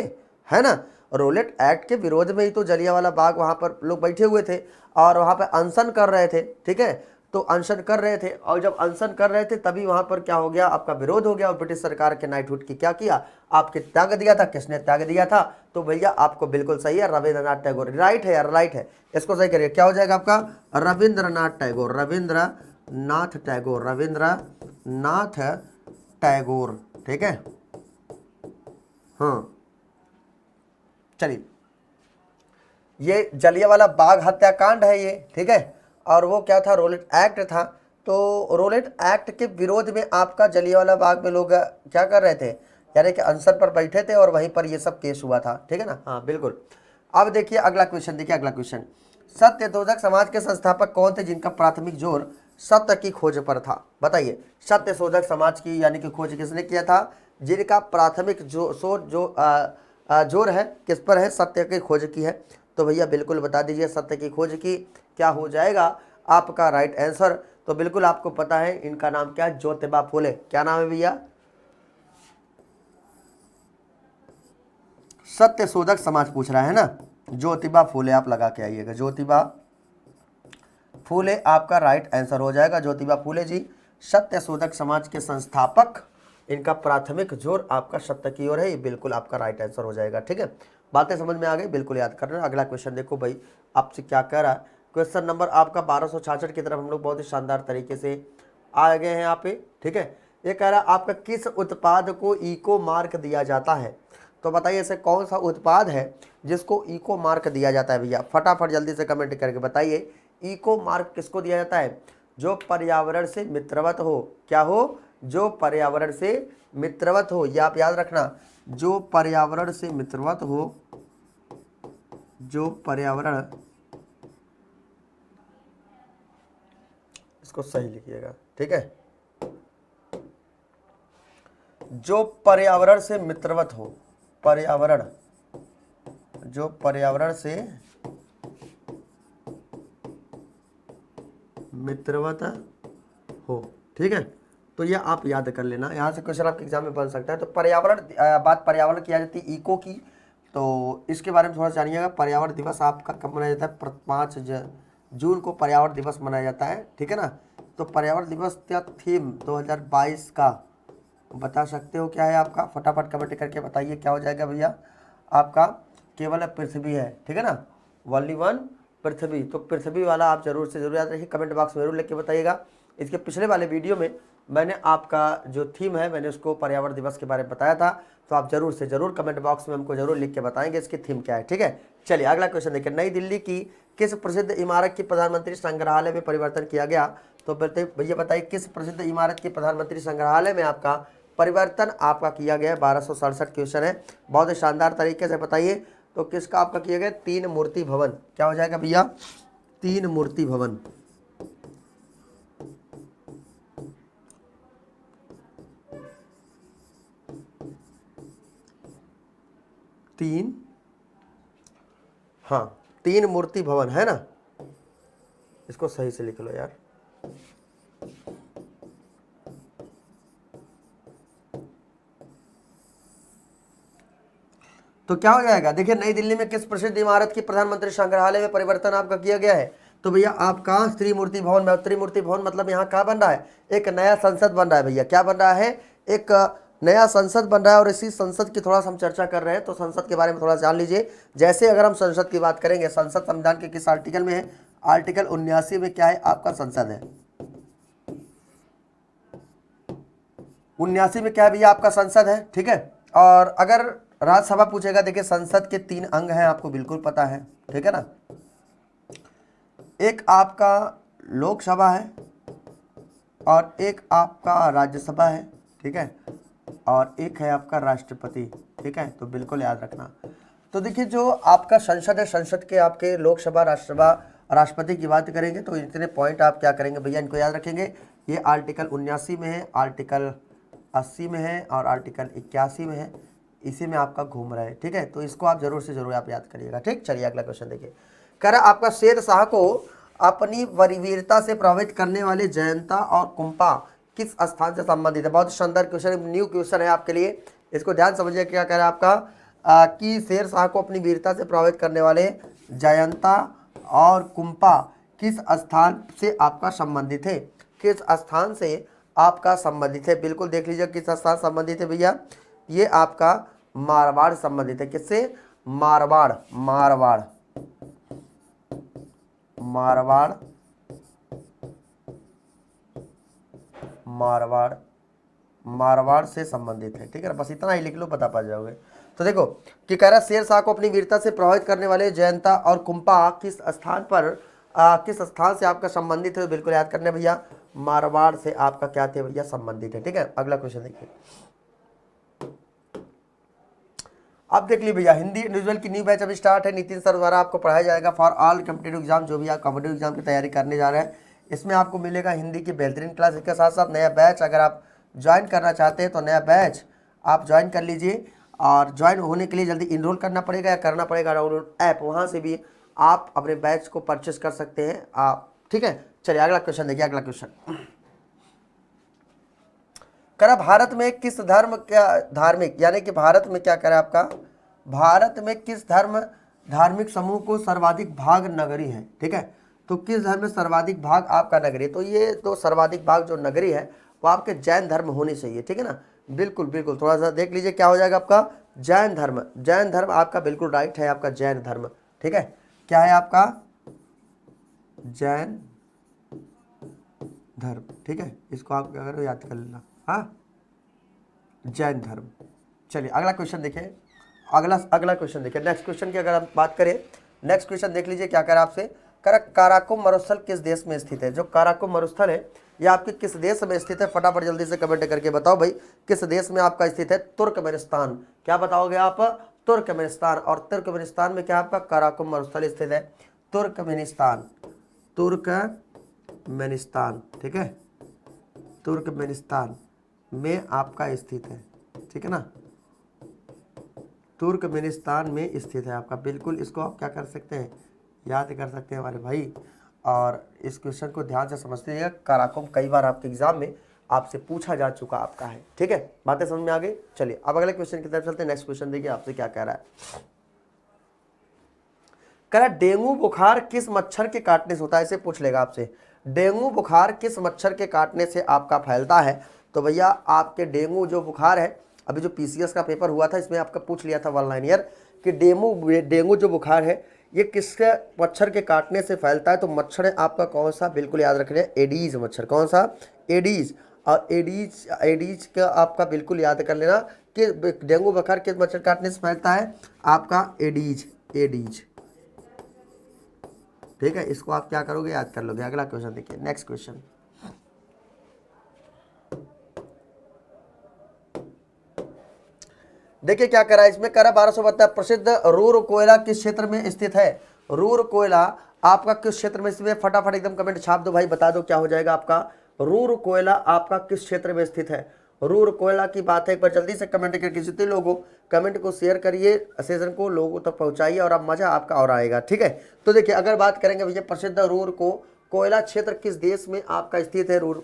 है ना। रोलेट एक्ट के विरोध में ही तो जलियांवाला बाग वहाँ पर लोग बैठे हुए थे और वहाँ पे अनशन कर रहे थे, ठीक है। तो अनशन कर रहे थे और जब अनशन कर रहे थे तभी वहाँ पर क्या हो गया, आपका विरोध हो गया और ब्रिटिश सरकार के नाइटहुड की क्या किया, आपके त्याग दिया था। किसने त्याग दिया था, तो भैया आपको बिल्कुल सही है, रविंद्रनाथ टैगोर। राइट है यार, राइट है, इसको सही करिए। क्या हो जाएगा आपका, रविंद्रनाथ टैगोर, रविंद्रनाथ टैगोर, रविंद्रनाथ टैगोर, ठीक है। हाँ चलिए, ये जलियांवाला बाग हत्याकांड है ये, ठीक है। और वो क्या था, रोलेट एक्ट था। तो रोलेट एक्ट के विरोध में आपका जलियांवाला बाग में लोग क्या कर रहे थे, यानी कि अनशन पर बैठे थे और वहीं पर ये सब केस हुआ था, ठीक है ना। हाँ बिल्कुल। अब देखिए अगला क्वेश्चन, देखिए अगला क्वेश्चन, सत्यशोधक समाज के संस्थापक कौन थे जिनका प्राथमिक जोर सत्य की खोज पर था। बताइए, सत्यशोधक समाज की यानी कि खोज किसने किया था, जिनका प्राथमिक जोर है किस पर है, सत्य की खोज की है। तो भैया बिल्कुल बता दीजिए, सत्य की खोज की क्या हो जाएगा आपका राइट आंसर। तो बिल्कुल आपको पता है इनका नाम क्या है, ज्योतिबा फुले। क्या नाम है भैया, सत्यशोधक समाज पूछ रहा है ना, ज्योतिबा फुले आप लगा के आइएगा, ज्योतिबा फुले आपका राइट आंसर हो जाएगा। ज्योतिबा फुले जी सत्यशोधक समाज के संस्थापक, इनका प्राथमिक जोर आपका सत्य की ओर है, ये बिल्कुल आपका राइट आंसर हो जाएगा, ठीक है। बातें समझ में आ गई, बिल्कुल याद करना। अगला क्वेश्चन देखो भाई आपसे क्या कह रहा है, क्वेश्चन नंबर आपका 1266 की तरफ हम लोग बहुत ही शानदार तरीके से आ गए हैं यहाँ पे, ठीक है। ये कह रहा है आपका किस उत्पाद को इको मार्क दिया जाता है। तो बताइए ऐसे कौन सा उत्पाद है जिसको इको मार्क दिया जाता है भैया, फटाफट जल्दी से कमेंट करके बताइए। इको मार्क किसको दिया जाता है, जो पर्यावरण से मित्रवत हो। क्या हो, जो पर्यावरण से मित्रवत हो, या आप याद रखना, जो पर्यावरण से मित्रवत हो, जो पर्यावरण, इसको सही लिखिएगा, ठीक है, जो पर्यावरण से मित्रवत हो, पर्यावरण, जो पर्यावरण से मित्रवत हो, ठीक है। तो ये आप याद कर लेना, यहाँ से क्वेश्चन आपके एग्जाम में बन सकता है। तो पर्यावरण, बात पर्यावरण की आ जाती है इको की, तो इसके बारे में थोड़ा जानिएगा। पर्यावरण दिवस आपका कब मनाया जाता है, 5 जून को पर्यावरण दिवस मनाया जाता है, ठीक है ना। तो पर्यावरण दिवस का थीम 2022 का बता सकते हो क्या है आपका, फटाफट कमेंट करके बताइए क्या हो जाएगा भैया आपका। केवल पृथ्वी है, ठीक है ना, ओनली वन पृथ्वी। तो पृथ्वी वाला आप जरूर से जरूर याद रखिए, कमेंट बॉक्स में जरूर लिख के बताइएगा। इसके पिछले वाले वीडियो में मैंने आपका जो थीम है मैंने उसको पर्यावरण दिवस के बारे में बताया था, तो आप जरूर से जरूर कमेंट बॉक्स में हमको जरूर लिख के बताएंगे इसकी थीम क्या है, ठीक है। चलिए अगला क्वेश्चन देखिए, नई दिल्ली की किस प्रसिद्ध इमारत की प्रधानमंत्री संग्रहालय में परिवर्तन किया गया। तो भैया बताइए किस प्रसिद्ध इमारत की प्रधानमंत्री संग्रहालय में आपका परिवर्तन आपका किया गया है। 1267 क्वेश्चन है, बहुत ही शानदार तरीके से बताइए। तो किसका आपका किया गया, 3 मूर्ति भवन। क्या हो जाएगा भैया, 3 मूर्ति भवन, 3, हाँ 3 मूर्ति भवन है ना, इसको सही से लिख लो यार। तो क्या हो जाएगा, देखिए नई दिल्ली में किस प्रसिद्ध इमारत की प्रधानमंत्री संग्रहालय में परिवर्तन आपका किया गया है। तो भैया आपका त्रिमूर्ति भवन में, त्रिमूर्ति भवन मतलब यहाँ क्या बन रहा है, एक नया संसद बन रहा है भैया। क्या बन रहा है, एक नया संसद बन रहा है। और इसी संसद की थोड़ा सा हम चर्चा कर रहे हैं, तो संसद के बारे में थोड़ा जान लीजिए। जैसे अगर हम संसद की बात करेंगे, संसद संविधान के किस आर्टिकल में है, आर्टिकल 79 में क्या है आपका संसद है, 79 में क्या है भैया आपका संसद है, ठीक है। और अगर राज्यसभा पूछेगा, देखिए संसद के 3 अंग हैं, आपको बिल्कुल पता है, ठीक है ना। एक आपका लोकसभा है, और एक आपका राज्यसभा है, ठीक है, और एक है आपका राष्ट्रपति, ठीक है। तो बिल्कुल याद रखना। तो देखिए जो आपका संसद है, संसद के आपके लोकसभा, राज्यसभा, राष्ट्रपति की बात करेंगे तो इतने पॉइंट आप क्या करेंगे भैया, इनको याद रखेंगे। ये आर्टिकल 79 में है, आर्टिकल 80 में है और आर्टिकल 81 में है, इसी में आपका घूम रहा है, ठीक है। तो इसको आप जरूर से जरूर आप याद करिएगा, ठीक। चलिए अगला क्वेश्चन देखिए। कह रहा आपका शेर शाह को अपनी वीरता से प्रभावित करने वाले जयंता और कुंपा किस स्थान से संबंधित है। बहुत शानदार क्वेश्चन, न्यू क्वेश्चन है आपके लिए, इसको ध्यान समझिए। क्या कह रहा है आपका कि शेर शाह को अपनी वीरता से प्रभावित करने वाले जयंता और कुंपा किस स्थान से आपका संबंधित है, किस स्थान से आपका संबंधित है। बिल्कुल देख लीजिए किस स्थान संबंधित है भैया, ये आपका मारवाड़ संबंधित है। किससे? मारवाड़, मारवाड़, मारवाड़, मारवाड़, मारवाड़ से संबंधित है, ठीक है। बस इतना ही लिख लो, बता पा जाओगे। तो देखो कि कह रहा शेर शाह को अपनी वीरता से प्रभावित करने वाले जयंता और कुंपा किस स्थान पर किस स्थान से आपका संबंधित है। तो बिल्कुल याद करने भैया, मारवाड़ से आपका क्या थे भैया, संबंधित है, ठीक है। अगला क्वेश्चन देखिए। अब देख ली भैया, हिंदी इंडिविजुअल की न्यू बैच अभी स्टार्ट है, नितिन सर द्वारा आपको पढ़ाया जाएगा फॉर ऑल कॉम्पिटेटिव एग्जाम। जो भी आप कॉम्पिटेटिव एग्जाम की तैयारी करने जा रहे हैं, इसमें आपको मिलेगा हिंदी की बेहतरीन क्लास। इसके साथ साथ नया बैच अगर आप ज्वाइन करना चाहते हैं तो नया बैच आप ज्वाइन कर लीजिए। और ज्वाइन होने के लिए जल्दी इनरोल करना पड़ेगा या करना पड़ेगा डाउनलोड ऐप, वहाँ से भी आप अपने बैच को परचेस कर सकते हैं आप, ठीक है। चलिए अगला क्वेश्चन देखिए। अगला क्वेश्चन करा भारत में किस धर्म क्या धार्मिक, यानी कि भारत में क्या करा आपका, भारत में किस धार्मिक समूह को सर्वाधिक भाग नगरी है, ठीक है। तो किस धर्म में सर्वाधिक भाग आपका नगरी है। तो ये तो सर्वाधिक भाग जो नगरी है वो आपके जैन धर्म होनी चाहिए, ठीक है ना। बिल्कुल बिल्कुल, थोड़ा सा देख लीजिए क्या हो जाएगा आपका, जैन धर्म। जैन धर्म आपका बिल्कुल राइट है, आपका जैन धर्म, ठीक है। क्या है आपका, जैन धर्म, ठीक है। इसको आप क्या करो, याद कर लेना, हाँ, जैन धर्म। चलिए अगला क्वेश्चन देखिए। अगला क्वेश्चन देखिए। नेक्स्ट क्वेश्चन की अगर आप बात करें, नेक्स्ट क्वेश्चन देख लीजिए क्या कह रहा है आपसे। कह रहा काराकोरम मरुस्थल किस देश में स्थित है। जो काराकोरम मरुस्थल है ये आपके किस देश में स्थित है, फटाफट जल्दी से कमेंट करके बताओ भाई, किस देश में आपका स्थित है। तुर्कमेनिस्तान। क्या बताओगे आप, तुर्कमेनिस्तान। और तुर्कमेनिस्तान में क्या आपका काराकोरम मरुस्थल स्थित है, तुर्कमेनिस्तान, तुर्कमेनिस्तान, ठीक है, तुर्कमेनिस्तान में आपका स्थित है, ठीक है ना, तुर्कमेनिस्तान में स्थित है आपका। बिल्कुल इसको आप क्या कर सकते हैं, याद कर सकते हैं हमारे भाई। और इस क्वेश्चन को ध्यान से समझते रहिएगा, काराकोरम कई बार आपके एग्जाम में आपसे पूछा जा चुका आपका है, ठीक है। बातें समझ में आ गई। चलिए अब अगले क्वेश्चन की तरफ चलते हैं। नेक्स्ट क्वेश्चन देखिए आपसे क्या कह रहा है। कह रहा डेंगू बुखार किस मच्छर के काटने से होता है, इसे पूछ लेगा आपसे। डेंगू बुखार किस मच्छर के काटने से आपका फैलता है। तो भैया आपके डेंगू जो बुखार है, अभी जो पीसीएस का पेपर हुआ था इसमें आपका पूछ लिया था 1 लाइनियर कि डेंगू जो बुखार है ये किसके मच्छर के काटने से फैलता है। तो मच्छर है आपका कौन सा, बिल्कुल याद रख रहे हैं, एडीज मच्छर। कौन सा, एडीज। और एडीज का आपका बिल्कुल याद कर लेना कि डेंगू बुखार किस मच्छर काटने से फैलता है, आपका एडीज, एडीज, ठीक है। इसको आप क्या करोगे, याद कर लोगे। अगला क्वेश्चन देखिए। नेक्स्ट क्वेश्चन देखिए क्या करा है इसमें। करा 1272 प्रसिद्ध रूर कोयला किस क्षेत्र में स्थित है। रूर कोयला आपका किस क्षेत्र में स्थित है, फटाफट एकदम कमेंट छाप दो भाई, बता दो क्या हो जाएगा आपका। रूर कोयला आपका किस क्षेत्र में स्थित है। रूर कोयला की बात है, एक बार जल्दी से कमेंट करके जितने लोगों कमेंट को शेयर करिए, सेशन को लोगों तक पहुंचाइए और अब मजा आपका और आएगा, ठीक है। तो देखिए अगर बात करेंगे भैया प्रसिद्ध रूर को कोयला क्षेत्र किस देश में आपका स्थित है, रूर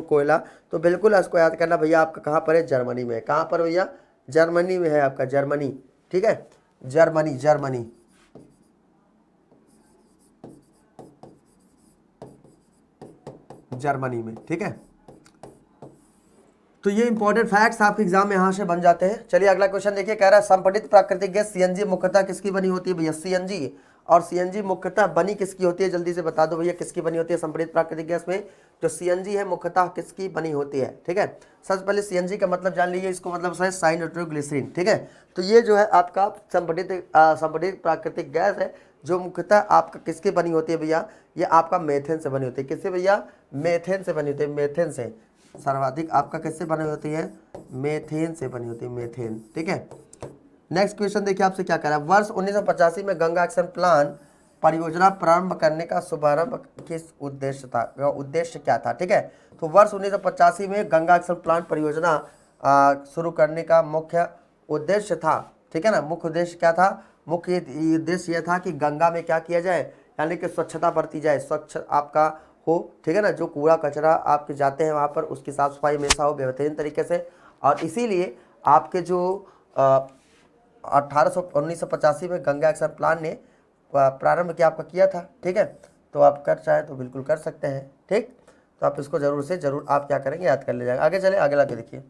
कोयला, तो बिल्कुल इसको याद करना भैया, आपका कहाँ पर है, जर्मनी में। कहाँ पर भैया, जर्मनी में है आपका, जर्मनी, ठीक है, जर्मनी, जर्मनी, जर्मनी में, ठीक है। तो ये इंपॉर्टेंट फैक्ट्स आप एग्जाम में यहां से बन जाते हैं। चलिए अगला क्वेश्चन देखिए। कह रहा है संपीड़ित प्राकृतिक गैस सीएनजी मुख्यतः किसकी बनी होती है भैया, सीएनजी। और सीएनजी मुख्यतः बनी किसकी होती है, जल्दी से बता दो भैया किसकी बनी होती है। संपीड़ित प्राकृतिक गैस में जो सीएनजी है मुख्यतः किसकी बनी होती है, ठीक है। सबसे पहले सीएनजी का मतलब जान लीजिए, इसको मतलब है साइनाइट्रोग्लिसरीन, ठीक है। तो ये जो है आपका संपीड़ित प्राकृतिक गैस है जो मुख्यतः आपका किसके बनी होती है भैया, ये आपका मेथेन से बनी होती है। किससे भैया, मेथेन से बनी होती है, मेथेन से सर्वाधिक आपका किससे बनी होती है, मेथेन से बनी होती है, मेथेन। ठीक है, नेक्स्ट क्वेश्चन देखिए आपसे क्या कह रहा है। वर्ष 1985 में गंगा एक्शन प्लान परियोजना प्रारंभ करने का शुभारंभ किस उद्देश्य था, उद्देश्य क्या था। ठीक है, तो वर्ष 1985 में गंगा एक्शन प्लान परियोजना शुरू करने का मुख्य उद्देश्य था। ठीक है ना, मुख्य उद्देश्य क्या था, मुख्य उद्देश्य यह था कि गंगा में क्या किया जाए, यानी कि स्वच्छता बरती जाए, स्वच्छ आपका हो। ठीक है ना, जो कूड़ा कचरा आपके जाते हैं वहाँ पर उसकी साफ सफाई हमेशा हो बेहतरीन तरीके से। और इसीलिए आपके जो 1985 में गंगा एक्शन प्लान ने प्रारंभ किया, आपका किया था। ठीक है, तो आप कर चाहे तो बिल्कुल कर सकते हैं। ठीक, तो आप इसको जरूर से जरूर आप क्या करेंगे, याद कर लीजिएगा। आगे चले, आगे लाके देखिए,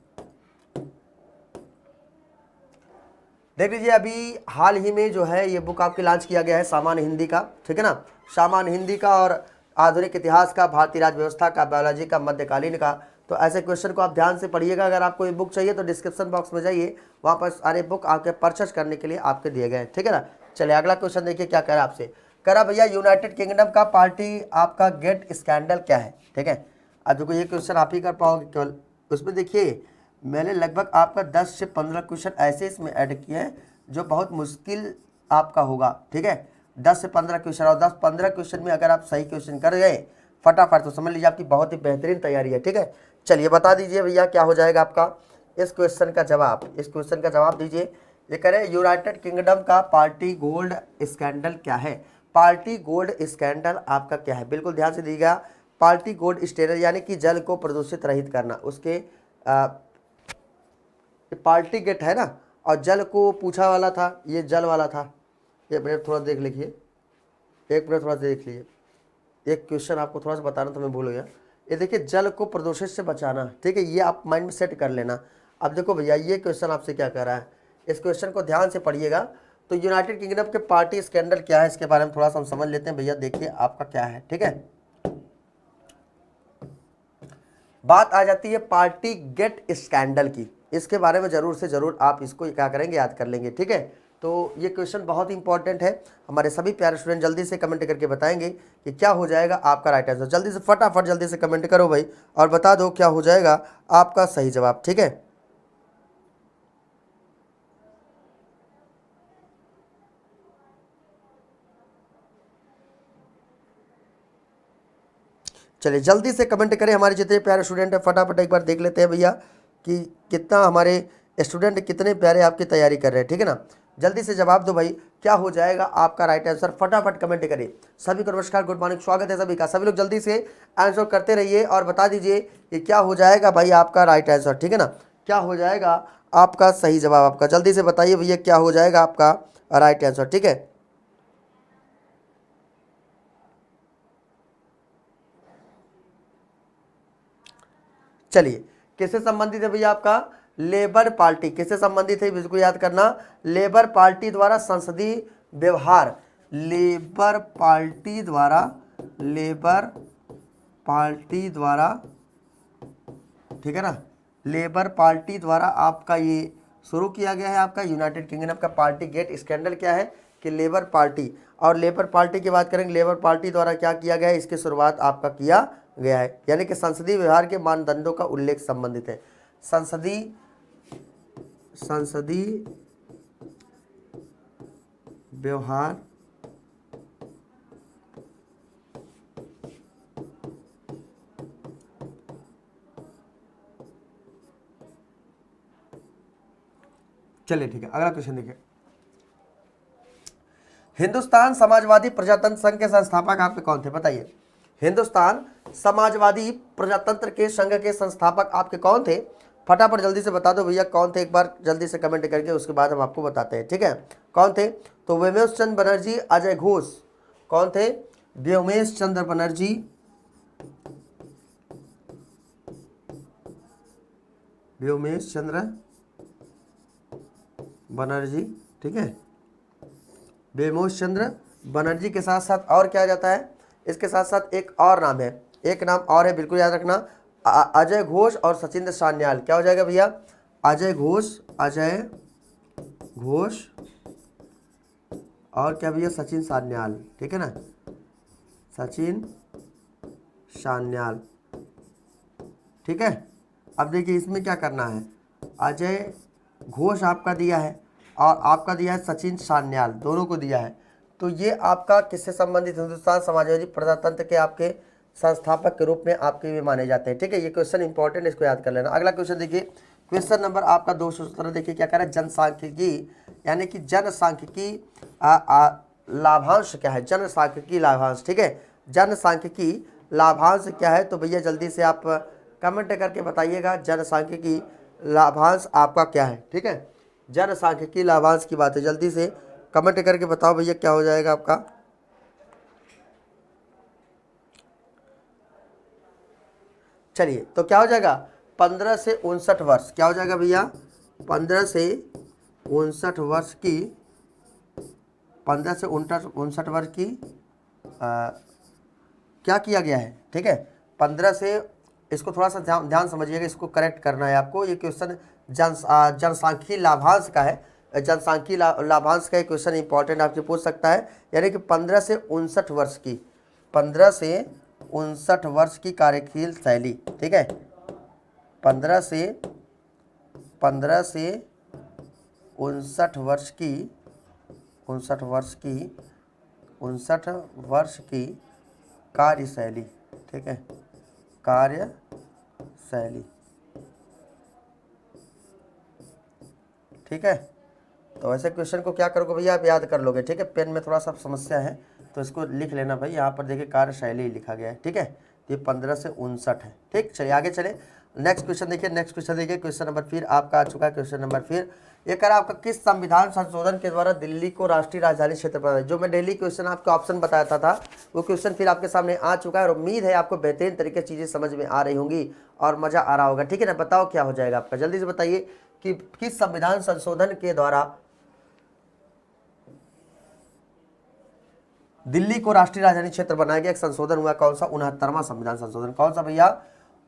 देख लीजिए अभी हाल ही में जो है ये बुक आपके लॉन्च किया गया है, सामान्य हिंदी का। ठीक है ना, सामान्य हिंदी का और आधुनिक इतिहास का, भारतीय राज्य व्यवस्था का, बायोलॉजी का, मध्यकालीन का। तो ऐसे क्वेश्चन को आप ध्यान से पढ़िएगा। अगर आपको ये बुक चाहिए तो डिस्क्रिप्शन बॉक्स में जाइए, वहाँ पर सारे बुक आपके परचेस करने के लिए आपके दिए गए हैं। ठीक है ना, चलिए अगला क्वेश्चन देखिए क्या कह रहा है आपसे। कह रहा भैया यूनाइटेड किंगडम का पार्टी आपका गेट स्कैंडल क्या है। ठीक है, अब देखो ये क्वेश्चन आप ही कर पाओगे केवल, उसमें देखिए मैंने लगभग आपका 10 से 15 क्वेश्चन ऐसे इसमें ऐड किए हैं जो बहुत मुश्किल आपका होगा। ठीक है, 10 से 15 क्वेश्चन, और 10-15 क्वेश्चन में अगर आप सही क्वेश्चन कर गए फटाफट तो समझ लीजिए आपकी बहुत ही बेहतरीन तैयारी है। ठीक है, चलिए बता दीजिए भैया क्या हो जाएगा आपका इस क्वेश्चन का जवाब, इस क्वेश्चन का जवाब दीजिए। ये करें, यूनाइटेड किंगडम का पार्टी गोल्ड स्कैंडल क्या है। पार्टी गोल्ड स्कैंडल आपका क्या है, बिल्कुल ध्यान से दीजिएगा। पार्टी गोल्ड स्टैंडर्ड यानी कि जल को प्रदूषित रहित करना, उसके पार्टी गेट है ना, और जल को पूछा वाला था, ये जल वाला था। एक मिनट थोड़ा देख लीजिए, एक मिनट थोड़ा देख लीजिए, एक क्वेश्चन आपको थोड़ा सा बताना था, मैं भूल गया। ये देखिए जल को प्रदूषित से बचाना। ठीक है, ये आप माइंड में सेट कर लेना। अब देखो भैया ये क्वेश्चन आपसे क्या कह रहा है, इस क्वेश्चन को ध्यान से पढ़िएगा। तो यूनाइटेड किंगडम के पार्टी स्कैंडल क्या है, इसके बारे में थोड़ा सा हम समझ लेते हैं। भैया देखिए आपका क्या है। ठीक है, बात आ जाती है पार्टी गेट स्कैंडल की, इसके बारे में जरूर से जरूर आप इसको क्या करेंगे, याद कर लेंगे। ठीक है, तो ये क्वेश्चन बहुत इंपॉर्टेंट है। हमारे सभी प्यारे स्टूडेंट जल्दी से कमेंट करके बताएंगे कि क्या हो जाएगा आपका राइट आंसर। जल्दी से फटाफट जल्दी से कमेंट करो भाई, और बता दो क्या हो जाएगा आपका सही जवाब। ठीक है, चलिए जल्दी से कमेंट करें हमारे जितने प्यारे स्टूडेंट हैं। फटाफट एक बार देख लेते हैं भैया कि कितना हमारे स्टूडेंट कितने प्यारे आपकी तैयारी कर रहे हैं। ठीक है ना, जल्दी से जवाब दो भाई, क्या हो जाएगा आपका राइट आंसर, फटाफट कमेंट करिए। सभी को नमस्कार, गुड मॉर्निंग, स्वागत है सभी का। सभी लोग जल्दी से आंसर करते रहिए और बता दीजिए कि क्या हो जाएगा भाई आपका राइट आंसर। ठीक है ना, क्या हो जाएगा आपका सही जवाब आपका, जल्दी से बताइए भैया क्या हो जाएगा आपका राइट आंसर। ठीक है, चलिए किससे संबंधित है भैया आपका, लेबर पार्टी। किससे संबंधित है बिल्कुल याद करना, लेबर पार्टी द्वारा संसदीय व्यवहार, लेबर पार्टी द्वारा, लेबर पार्टी द्वारा, ठीक है ना, लेबर पार्टी द्वारा आपका ये शुरू किया गया है। आपका यूनाइटेड किंगडम का पार्टी गेट स्कैंडल क्या है कि लेबर पार्टी, और लेबर पार्टी की बात करेंगे, लेबर पार्टी द्वारा क्या किया गया है, इसकी शुरुआत आपका किया गया है, यानी कि संसदीय व्यवहार के मानदंडों का उल्लेख संबंधित है। संसदीय, संसदीय व्यवहार चलिए ठीक है, अगला क्वेश्चन देखिए। हिंदुस्तान समाजवादी प्रजातंत्र संघ के संस्थापक आपके कौन थे, बताइए। हिंदुस्तान समाजवादी प्रजातंत्र के संघ के संस्थापक आपके कौन थे, फटाफट जल्दी से बता दो भैया कौन थे, एक बार जल्दी से कमेंट करके, उसके बाद हम आपको बताते हैं। ठीक है, कौन थे, तो व्योमेश चंद्र बनर्जी, अजय घोष। कौन थे, व्योमेश चंद्र बनर्जी, व्योमेश चंद्र बनर्जी। ठीक है, व्योमेश चंद्र बनर्जी के साथ साथ और क्या जाता है, इसके साथ साथ एक और नाम है, एक नाम और है, बिल्कुल याद रखना, अजय घोष और सचिंद्र सान्याल। क्या हो जाएगा भैया, अजय घोष, अजय घोष और क्या भैया, सचिन सान्याल, ठीक है ना, सचिन सान्याल, ठीक है। अब देखिए इसमें क्या करना है, अजय घोष आपका दिया है और आपका दिया है सचिन सान्याल, दोनों को दिया है। तो ये आपका किससे संबंधित, हिंदुस्तान समाजवादी प्रजातंत्र के आपके संस्थापक के रूप में आपके भी माने जाते हैं, ठीक है। ये क्वेश्चन इंपॉर्टेंट, इसको याद कर लेना। अगला क्वेश्चन देखिए, क्वेश्चन नंबर आपका 217 देखिए क्या कह रहा है, जनसांख्यिकी यानी कि जनसांख्यिकी लाभांश क्या है, जनसांख्यिकी लाभांश, ठीक है। जनसांख्यिकी लाभांश क्या है, तो भैया जल्दी से आप कमेंट करके बताइएगा, जनसांख्यिकी लाभांश आपका क्या है, ठीक है। जनसांख्यिकी लाभांश की बात है, जल्दी से कमेंट करके बताओ भैया क्या हो जाएगा आपका। चलिए तो क्या हो जाएगा, 15 से 59 वर्ष, क्या हो जाएगा भैया, 15 से 59 वर्ष की, 15 से 59 वर्ष की क्या किया गया है, ठीक है। 15 से, इसको थोड़ा सा ध्यान समझिएगा, इसको करेक्ट करना है आपको। ये क्वेश्चन जनसांख्यिकी लाभांश का है, जनसांख्यिकी लाभांश का एक क्वेश्चन इंपॉर्टेंट आपसे पूछ सकता है। यानी कि 15 से 59 वर्ष की, 15 से 59 वर्ष की कार्यशील शैली, ठीक है। 15 से 59 वर्ष की, 59 वर्ष की, 59 वर्ष की कार्यशैली, ठीक है, कार्यशैली, ठीक है। तो ऐसे क्वेश्चन को क्या करोगे भैया, आप याद कर लोगे, ठीक है। पेन में थोड़ा सा समस्या है तो इसको लिख लेना भाई, यहाँ पर देखिए कार्यशैली लिखा गया है, ठीक है। ये 15 से 59 है, ठीक। चलिए आगे चले, नेक्स्ट क्वेश्चन देखिए, नेक्स्ट क्वेश्चन देखिए, क्वेश्चन नंबर फिर आपका आ चुका है, क्वेश्चन नंबर फिर ये कह रहा है आपका, किस संविधान संशोधन के द्वारा दिल्ली को राष्ट्रीय राजधानी क्षेत्र बनाया। जो मैं डेली क्वेश्चन आपको ऑप्शन बताया था वो क्वेश्चन फिर आपके सामने आ चुका है और उम्मीद है आपको बेहतरीन तरीके से चीज़ें समझ में आ रही होंगी और मज़ा आ रहा होगा, ठीक है ना। बताओ क्या हो जाएगा आपका, जल्दी से बताइए कि किस संविधान संशोधन के द्वारा दिल्ली को राष्ट्रीय राजधानी क्षेत्र बनाया गया। एक संशोधन हुआ, कौन सा, 69वां संविधान संशोधन, कौन सा भैया,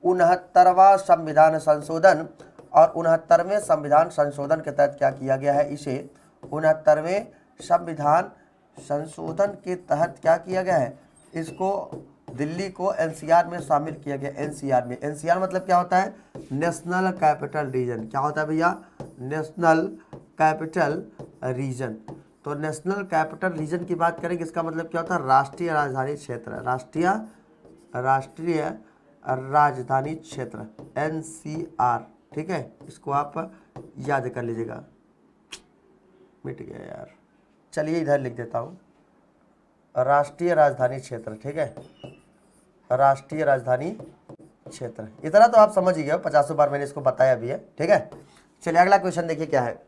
69वां संविधान संशोधन। और 69वें संविधान संशोधन के तहत क्या किया गया है, इसे 69वें संविधान संशोधन के तहत क्या किया गया है, इसको दिल्ली को एनसीआर में शामिल किया गया। एनसीआर में, एनसीआर मतलब क्या होता है, नेशनल कैपिटल रीजन, क्या होता है भैया, नेशनल कैपिटल रीजन। तो नेशनल कैपिटल रीजन की बात करेंगे, इसका मतलब क्या होता है, राष्ट्रीय राजधानी क्षेत्र, राष्ट्रीय राजधानी क्षेत्र, एनसीआर, ठीक है। इसको आप याद कर लीजिएगा, मिट गया यार, चलिए इधर लिख देता हूँ, राष्ट्रीय राजधानी क्षेत्र, ठीक है, राष्ट्रीय राजधानी क्षेत्र। इतना तो आप समझ ही गए, 50 बार मैंने इसको बताया भी है, ठीक है। चलिए अगला क्वेश्चन देखिए क्या है,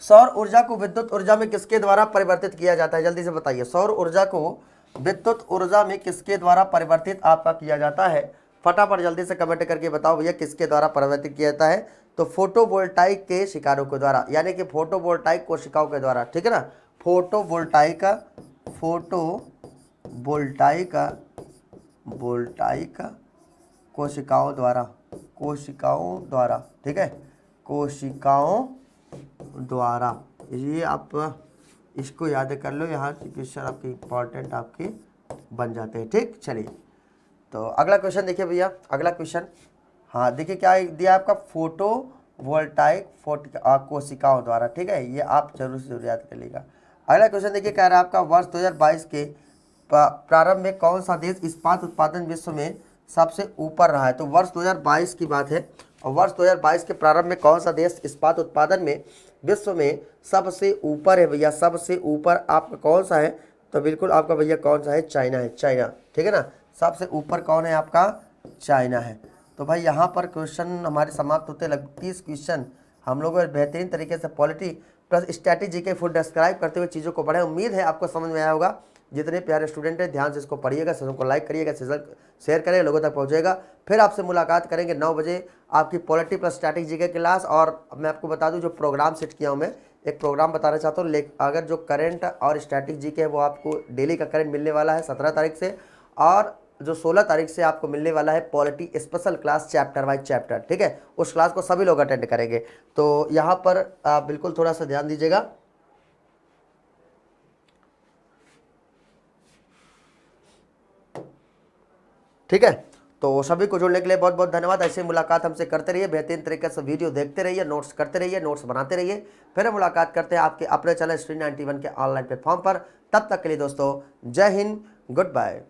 सौर ऊर्जा को विद्युत ऊर्जा में किसके द्वारा परिवर्तित किया जाता है, जल्दी से बताइए। सौर ऊर्जा को विद्युत ऊर्जा में किसके द्वारा परिवर्तित आपका किया जाता है, फटाफट जल्दी से कमेंट करके बताओ भैया किसके द्वारा परिवर्तित किया जाता है। तो फोटोवोल्टाइक के शिकारों के द्वारा, यानी कि फोटोवोल्टाइक कोशिकाओं के द्वारा, ठीक है ना। फोटोवोल्टाइक कोशिकाओं द्वारा, ठीक है, कोशिकाओं द्वारा। ये आप इसको याद कर लो, यहाँ से क्वेश्चन आपके इंपॉर्टेंट आपके बन जाते हैं, ठीक। चलिए तो अगला क्वेश्चन देखिए भैया, अगला क्वेश्चन, हाँ देखिए क्या दिया आपका, फोटो वोल्टाइक कोशिकाओं द्वारा, ठीक है। ये आप जरूर से जरूर याद कर लीजिएगा। अगला क्वेश्चन देखिए कह रहा है आपका, वर्ष 2022 के प्रारंभ में कौन सा देश इस्पात उत्पादन विश्व में सबसे ऊपर रहा है। तो वर्ष 2022 की बात है और वर्ष 2022 के प्रारंभ में कौन सा देश इस्पात उत्पादन में विश्व में सबसे ऊपर है भैया, सबसे ऊपर आपका कौन सा है, तो बिल्कुल आपका भैया कौन सा है, चाइना है, चाइना, ठीक है ना। सबसे ऊपर कौन है आपका, चाइना है। तो भाई यहाँ पर क्वेश्चन हमारे समाप्त होते लग 30 क्वेश्चन हम लोगों ने बेहतरीन तरीके से पॉलिटी प्लस स्ट्रैटेजी के फुल डिस्क्राइब करते हुए चीज़ों को पढ़े। उम्मीद है आपको समझ में आया होगा। जितने प्यारे स्टूडेंट हैं ध्यान से इसको पढ़िएगा, सेशन को लाइक करिएगा, शेयर करिएगा, लोगों तक पहुँचेगा। फिर आपसे मुलाकात करेंगे 9 बजे आपकी पॉलिटी प्लस स्ट्रैटेजी के क्लास। और मैं आपको बता दूं जो प्रोग्राम सेट किया हूं, मैं एक प्रोग्राम बताना चाहता हूं। अगर जो करंट और स्ट्रैटेजी के वो आपको डेली का करंट मिलने वाला है 17 तारीख से, और जो 16 तारीख से आपको मिलने वाला है polity special class chapter wise chapter, ठीक है। उस क्लास को सभी लोग अटेंड करेंगे। तो यहाँ पर आप बिल्कुल थोड़ा सा ध्यान दीजिएगा। ठीक है, तो सभी को जुड़ने के लिए बहुत बहुत धन्यवाद। ऐसे मुलाकात हमसे करते रहिए, बेहतरीन तरीके से वीडियो देखते रहिए, नोट्स करते रहिए, नोट्स बनाते रहिए। फिर मुलाकात करते हैं आपके अपने चैनल स्टडी 91 के ऑनलाइन प्लेटफॉर्म पर। तब तक के लिए दोस्तों, जय हिंद, गुड बाय।